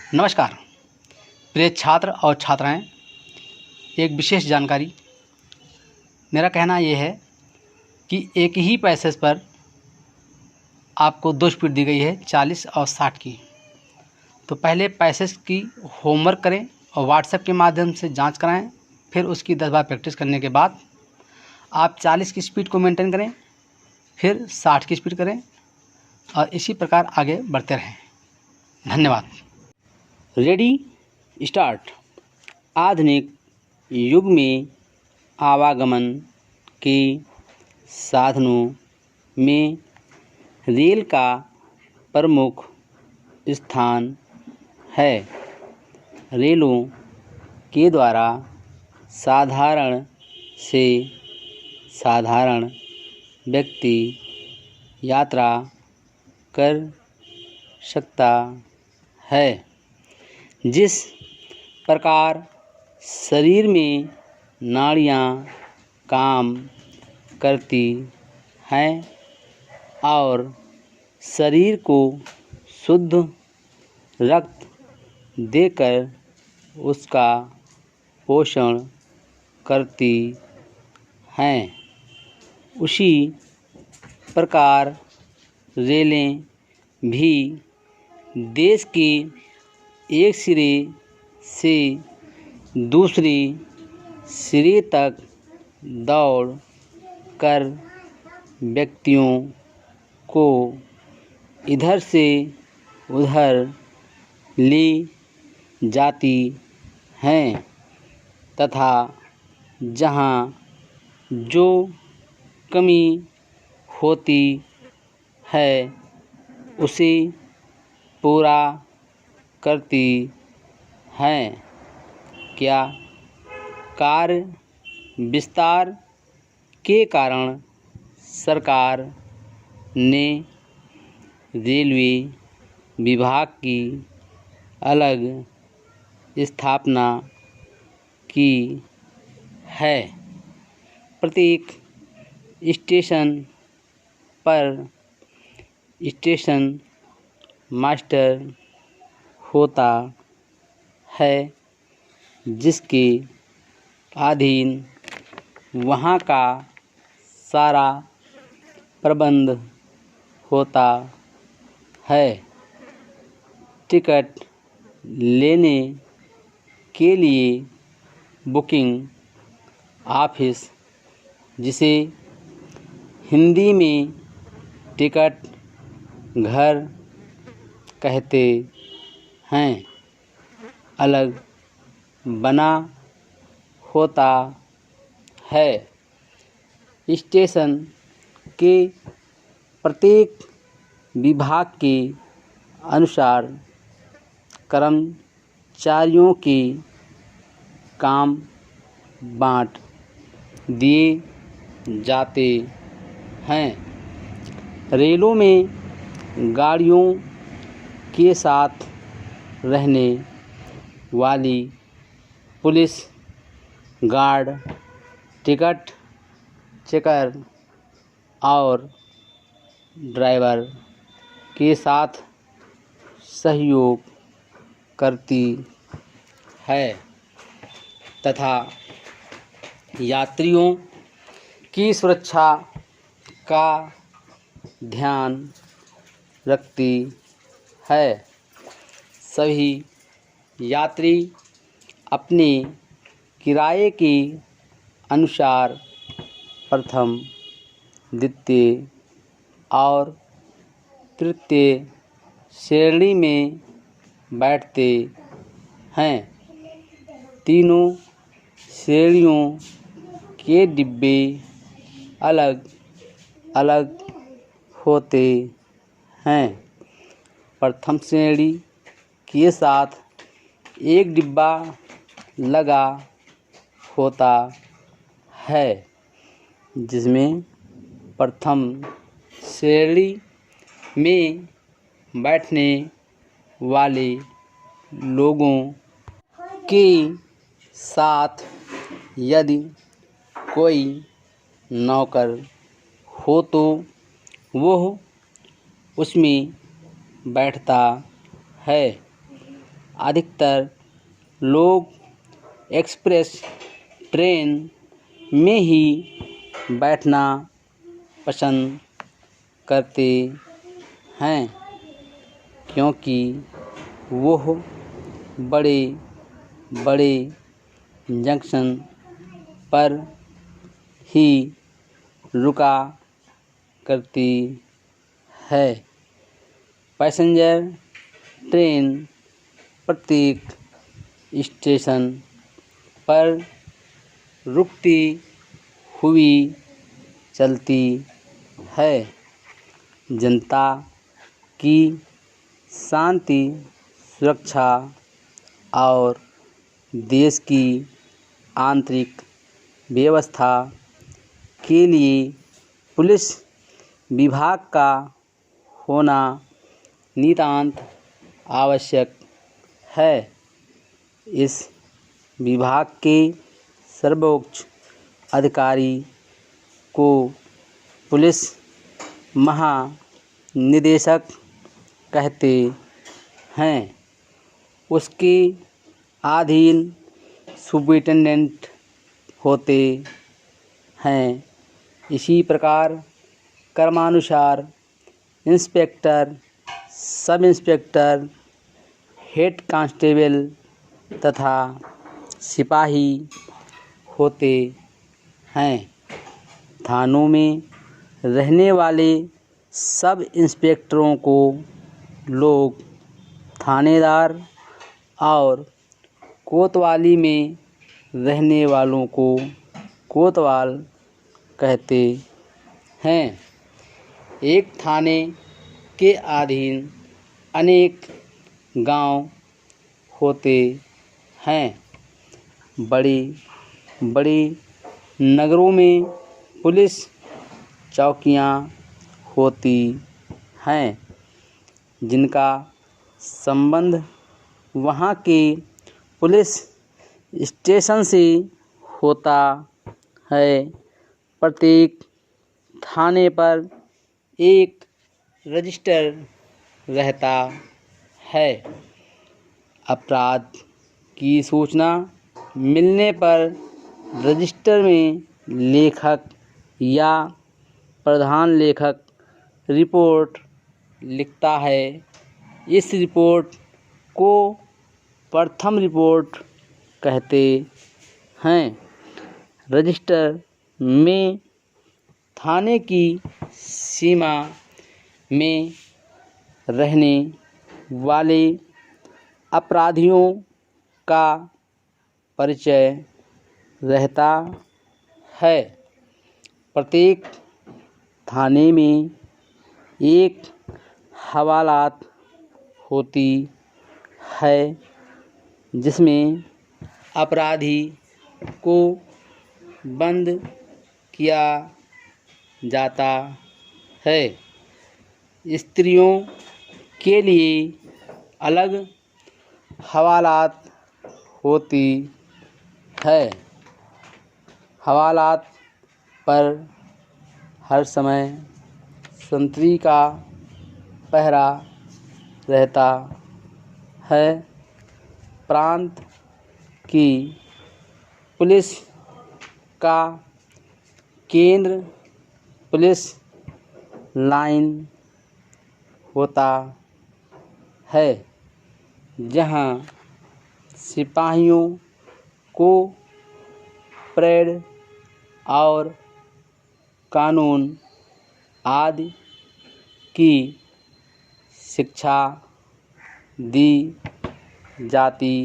नमस्कार प्रिय छात्र और छात्राएं, एक विशेष जानकारी। मेरा कहना ये है कि एक ही पैसेज पर आपको 2 स्पीड दी गई है, 40 और 60 की। तो पहले पैसेज की होमवर्क करें और व्हाट्सएप के माध्यम से जांच कराएं। फिर उसकी 10 बार प्रैक्टिस करने के बाद आप 40 की स्पीड को मेंटेन करें, फिर 60 की स्पीड करें और इसी प्रकार आगे बढ़ते रहें। धन्यवाद। Ready start. आधुनिक युग में आवागमन के साधनों में रेल का प्रमुख स्थान है। रेलों के द्वारा साधारण से साधारण व्यक्ति यात्रा कर सकता है। जिस प्रकार शरीर में नाड़ियाँ काम करती हैं और शरीर को शुद्ध रक्त देकर उसका पोषण करती हैं, उसी प्रकार रेलें भी देश के एक सिरे से दूसरे सिरे तक दौड़ कर व्यक्तियों को इधर से उधर ले जाती हैं तथा जहाँ जो कमी होती है उसे पूरा करती हैं। क्या कार्य विस्तार के कारण सरकार ने रेलवे विभाग की अलग स्थापना की है। प्रत्येक स्टेशन पर स्टेशन मास्टर होता है, जिसके अधीन वहाँ का सारा प्रबंध होता है। टिकट लेने के लिए बुकिंग ऑफिस, जिसे हिंदी में टिकट घर कहते हैं, अलग बना होता है। स्टेशन के प्रत्येक विभाग के अनुसार कर्मचारियों के काम बाँट दिए जाते हैं। रेलों में गाड़ियों के साथ रहने वाली पुलिस गार्ड, टिकट चेकर और ड्राइवर के साथ सहयोग करती है तथा यात्रियों की सुरक्षा का ध्यान रखती है। सभी यात्री अपने किराए के अनुसार प्रथम, द्वितीय और तृतीय श्रेणी में बैठते हैं। तीनों श्रेणियों के डिब्बे अलग अलग होते हैं। प्रथम श्रेणी के साथ एक डिब्बा लगा होता है, जिसमें प्रथम श्रेणी में बैठने वाले लोगों के साथ यदि कोई नौकर हो तो वह उसमें बैठता है अधिकतर लोग एक्सप्रेस ट्रेन में ही बैठना पसंद करते हैं, क्योंकि वह बड़े बड़े जंक्शन पर ही रुका करती है। पैसेंजर ट्रेन प्रत्येक स्टेशन पर रुकती हुई चलती है। जनता की शांति, सुरक्षा और देश की आंतरिक व्यवस्था के लिए पुलिस विभाग का होना नितांत आवश्यक है। इस विभाग के सर्वोच्च अधिकारी को पुलिस महानिदेशक कहते हैं। उसके अधीन सुपरिटेंडेंट होते हैं। इसी प्रकार क्रमानुसार inspector, sub inspector, head constable तथा सिपाही होते हैं। थानों में रहने वाले सब इंस्पेक्टरों को लोग थानेदार और कोतवाली में रहने वालों को कोतवाल कहते हैं। एक थाने के अधीन अनेक गांव होते हैं। बड़े बड़े नगरों में पुलिस चौकियां होती हैं, जिनका संबंध वहां के पुलिस स्टेशन से होता है। प्रत्येक थाने पर एक रजिस्टर रहता है। अपराध की सूचना मिलने पर रजिस्टर में लेखक या प्रधान लेखक रिपोर्ट लिखता है। इस रिपोर्ट को प्रथम रिपोर्ट कहते हैं। रजिस्टर में थाने की सीमा में रहने वाले अपराधियों का परिचय रहता है। प्रत्येक थाने में एक हवालात होती है, जिसमें अपराधी को बंद किया जाता है। स्त्रियों के लिए अलग हवालात होती है। हवालात पर हर समय संतरी का पहरा रहता है। प्रांत की पुलिस का केंद्र पुलिस लाइन होता है, जहां सिपाहियों को परेड और कानून आदि की शिक्षा दी जाती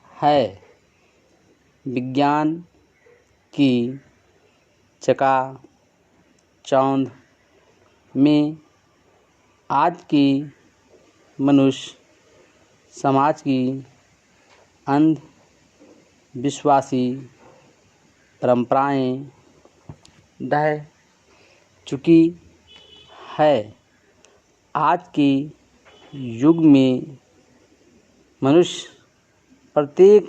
है। विज्ञान की चकाचौंध में आज की मनुष्य समाज की अंधविश्वासी परंपराएं ढह चुकी है। आज के युग में मनुष्य प्रत्येक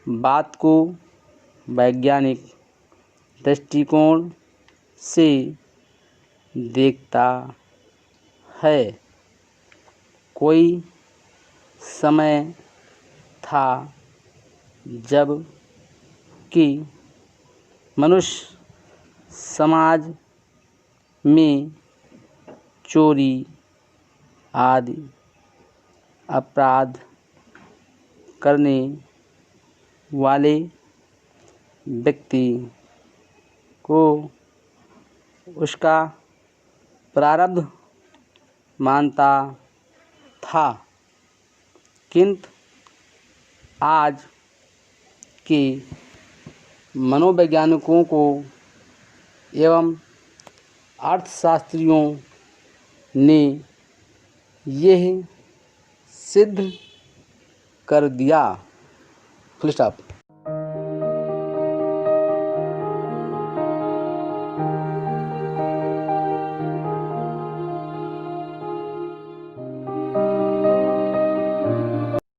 बात को वैज्ञानिक दृष्टिकोण से देखता है। कोई समय था जब कि मनुष्य समाज में चोरी आदि अपराध करने वाले व्यक्ति को उसका प्रारब्ध मानता था, किंतु आज के मनोवैज्ञानिकों को एवं अर्थशास्त्रियों ने यह सिद्ध कर दिया। Full stop.